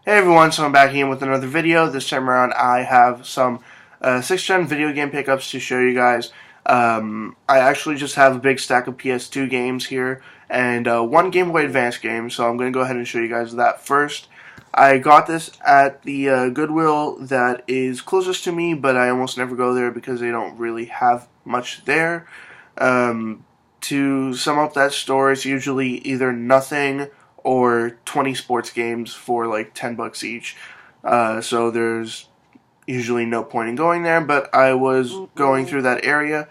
Hey everyone, so I'm back again with another video. This time around I have some 6th gen video game pickups to show you guys. I actually just have a big stack of PS2 games here and one Game Boy Advance game, so I'm going to go ahead and show you guys that first. I got this at the Goodwill that is closest to me, but I almost never go there because they don't really have much there. To sum up that store, it's usually either nothing or 20 sports games for like $10 each. So there's usually no point in going there, but I was going through that area.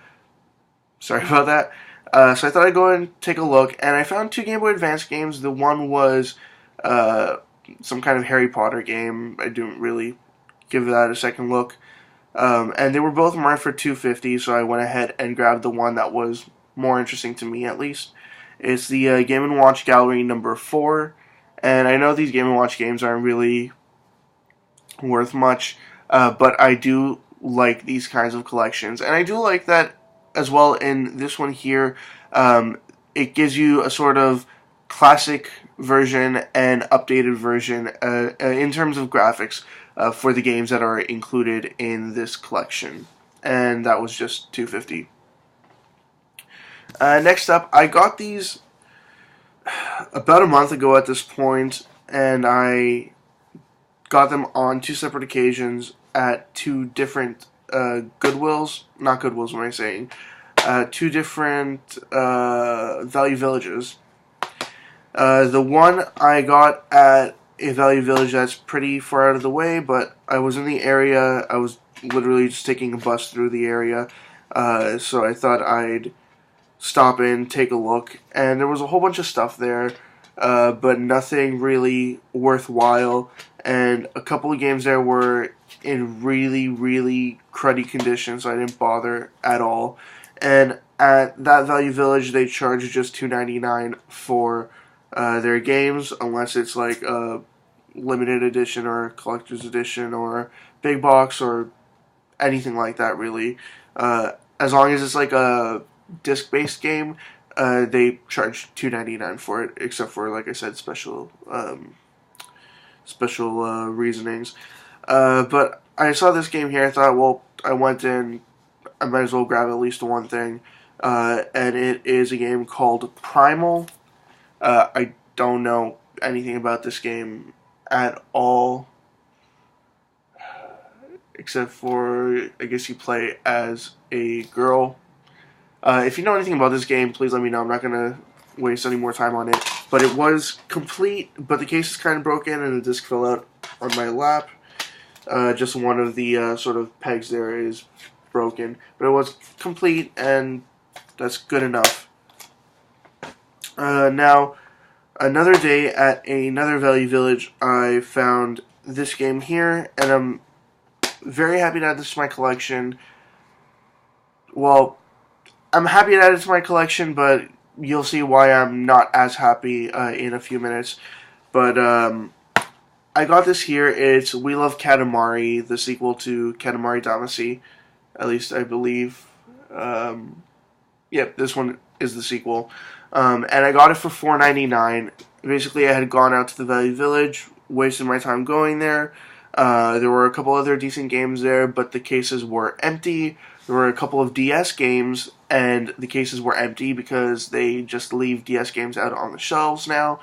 Sorry about that. So I thought I'd go and take a look, and I found two Game Boy Advance games. The one was uh, some kind of Harry Potter game. I didn't really give that a second look. And they were both marked for $2.50, so I went ahead and grabbed the one that was more interesting to me, at least. It's the Game & Watch Gallery number 4, and I know these Game & Watch games aren't really worth much, but I do like these kinds of collections, and I do like that as well in this one here. It gives you a sort of classic version and updated version in terms of graphics for the games that are included in this collection, and that was just $2.50. Next up, I got these about a month ago at this point, and I got them on two separate occasions at two different Goodwills. Not Goodwills, what am I saying? Two different Value Villages. The one I got at a Value Village that's pretty far out of the way, but I was in the area. I was literally just taking a bus through the area, so I thought I'd stop in, take a look, and there was a whole bunch of stuff there, but nothing really worthwhile, and a couple of games there were in really, really cruddy condition, so I didn't bother at all. And at that Value Village, they charge just $2.99 for their games, unless it's like a limited edition or collector's edition or big box or anything like that, really. As long as it's like a disc-based game, they charge $2.99 for it, except for, like I said, special reasonings. But I saw this game here. I thought, well, I went in. I might as well grab at least one thing, and it is a game called Primal. I don't know anything about this game at all, except for I guess you play as a girl. If you know anything about this game, please let me know. I'm not going to waste any more time on it. But it was complete, but the case is kind of broken and the disc fell out on my lap. Just one of the sort of pegs there is broken. But it was complete, and that's good enough. Now, another day at another Value Village, I found this game here, and I'm very happy to add this to my collection. Well, I'm happy to add it to my collection, but you'll see why I'm not as happy in a few minutes. But I got this here. It's We Love Katamari, the sequel to Katamari Damacy. At least I believe. Yep, this one is the sequel. And I got it for $4.99. Basically, I had gone out to the Value Village, wasted my time going there. There were a couple other decent games there, but the cases were empty. There were a couple of DS games, and the cases were empty because they just leave DS games out on the shelves now,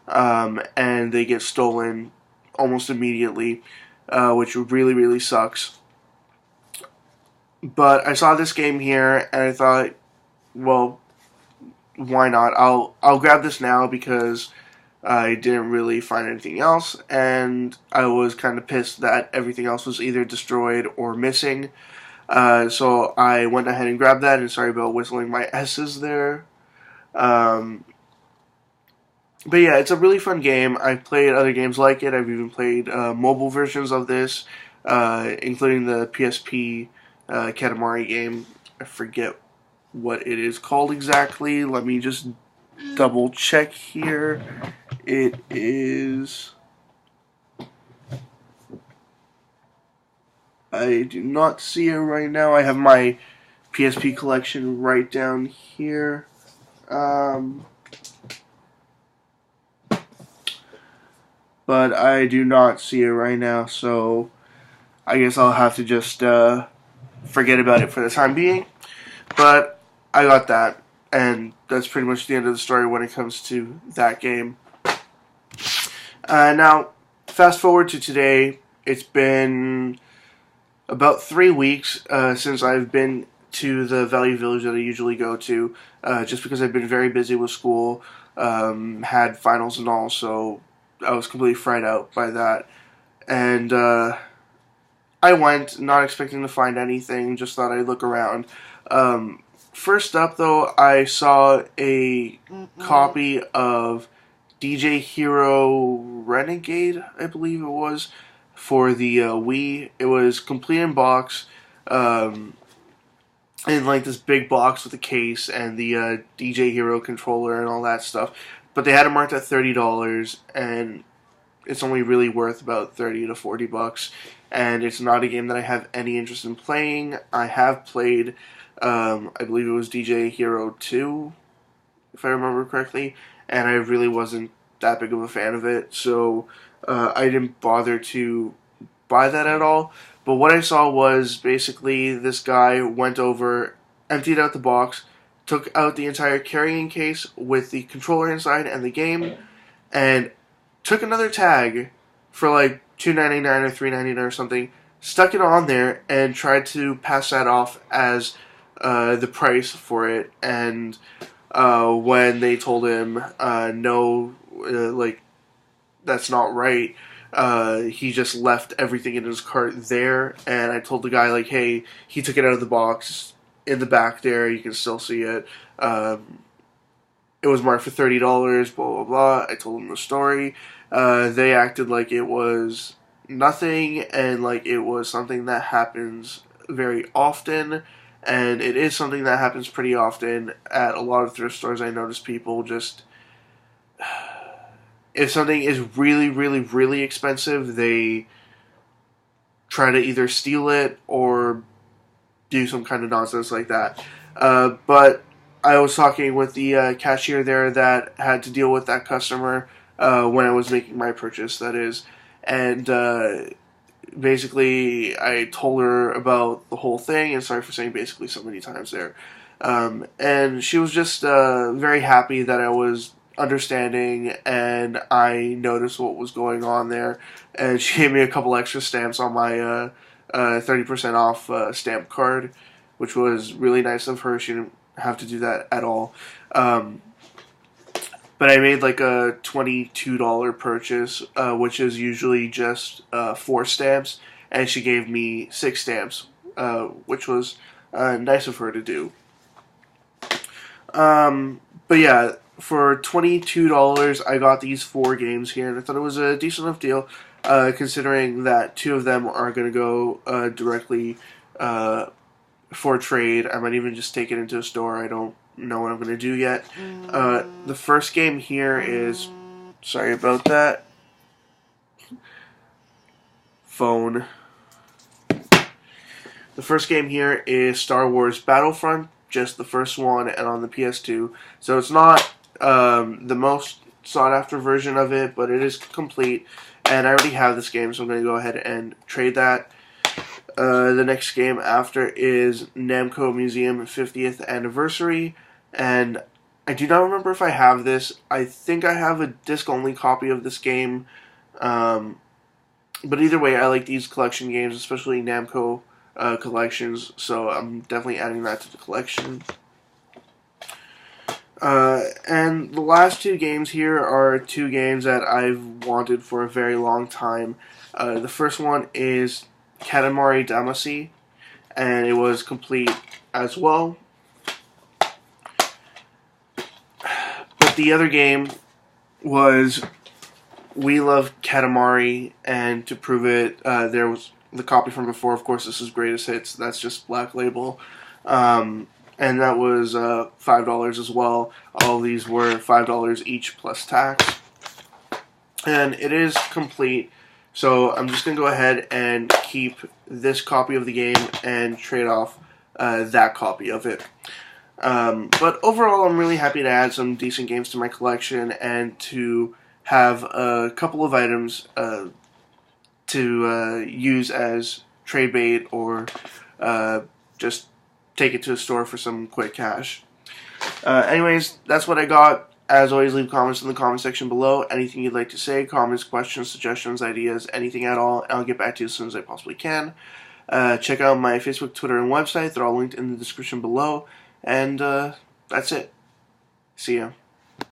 and they get stolen almost immediately, which really, really sucks. But I saw this game here, and I thought, well, why not? I'll grab this now because I didn't really find anything else, and I was kind of pissed that everything else was either destroyed or missing. So I went ahead and grabbed that, and sorry about whistling my S's there. But yeah, it's a really fun game. I've played other games like it. I've even played mobile versions of this, including the PSP Katamari game. I forget what it is called exactly. Let me just double check here. It is... I do not see it right now. I have my PSP collection right down here. but I do not see it right now, so I guess I'll have to just forget about it for the time being. But I got that, and that's pretty much the end of the story when it comes to that game. Now, fast forward to today. It's been about 3 weeks since I've been to the Value Village that I usually go to, just because I've been very busy with school, had finals and all, so I was completely fried out by that. And I went, not expecting to find anything, just thought I'd look around. First up, though, I saw a copy of DJ Hero Renegade, I believe it was, for the Wii. It was complete in box, in like this big box with a case and the DJ Hero controller and all that stuff. But they had it marked at $30, and it's only really worth about 30 to 40 bucks. And it's not a game that I have any interest in playing. I have played, I believe it was DJ Hero 2, if I remember correctly, and I really wasn't that big of a fan of it, so I didn't bother to buy that at all. But what I saw was basically this guy went over, emptied out the box, took out the entire carrying case with the controller inside and the game, and took another tag for like $2.99 or $3.99 or something, stuck it on there, and tried to pass that off as the price for it. And when they told him no, like that's not right, he just left everything in his cart there. And I told the guy, like, hey, he took it out of the box in the back there. You can still see it. It was marked for $30. Blah blah blah. I told him the story. They acted like it was nothing and like it was something that happens very often. And it is something that happens pretty often at a lot of thrift stores. I notice people just, if something is really, really, really expensive, they try to either steal it or do some kind of nonsense like that. But I was talking with the cashier there that had to deal with that customer when I was making my purchase, that is. And basically, I told her about the whole thing, and sorry for saying basically so many times there. And she was just very happy that I was understanding and I noticed what was going on there. And she gave me a couple extra stamps on my 30% off stamp card, which was really nice of her. She didn't have to do that at all. But I made like a $22 purchase, which is usually just 4 stamps, and she gave me 6 stamps, which was nice of her to do. But yeah, for $22, I got these 4 games here, and I thought it was a decent enough deal, considering that 2 of them are going to go directly for trade. I might even just take it into a store. I don't know what I'm going to do yet. The first game here is, sorry about that, phone. The first game here is Star Wars Battlefront, just the first one, and on the PS2. So it's not the most sought after version of it, but it is complete, and I already have this game, so I'm going to go ahead and trade that. The next game after is Namco Museum 50th Anniversary, and I do not remember if I have this. I think I have a disc-only copy of this game, but either way, I like these collection games, especially Namco collections, so I'm definitely adding that to the collection. And the last 2 games here are 2 games that I've wanted for a very long time. The first one is Katamari Damacy, and it was complete as well. But the other game was We Love Katamari, and to prove it, there was the copy from before. Of course, this is Greatest Hits. That's just Black Label. And that was $5 as well. All of these were $5 each plus tax. And it is complete. So I'm just going to go ahead and keep this copy of the game and trade off that copy of it. But overall, I'm really happy to add some decent games to my collection and to have a couple of items to use as trade bait or just take it to a store for some quick cash. Anyways, that's what I got. As always, leave comments in the comment section below. Anything you'd like to say, comments, questions, suggestions, ideas, anything at all, and I'll get back to you as soon as I possibly can. Check out my Facebook, Twitter, and website. They're all linked in the description below. And that's it. See ya.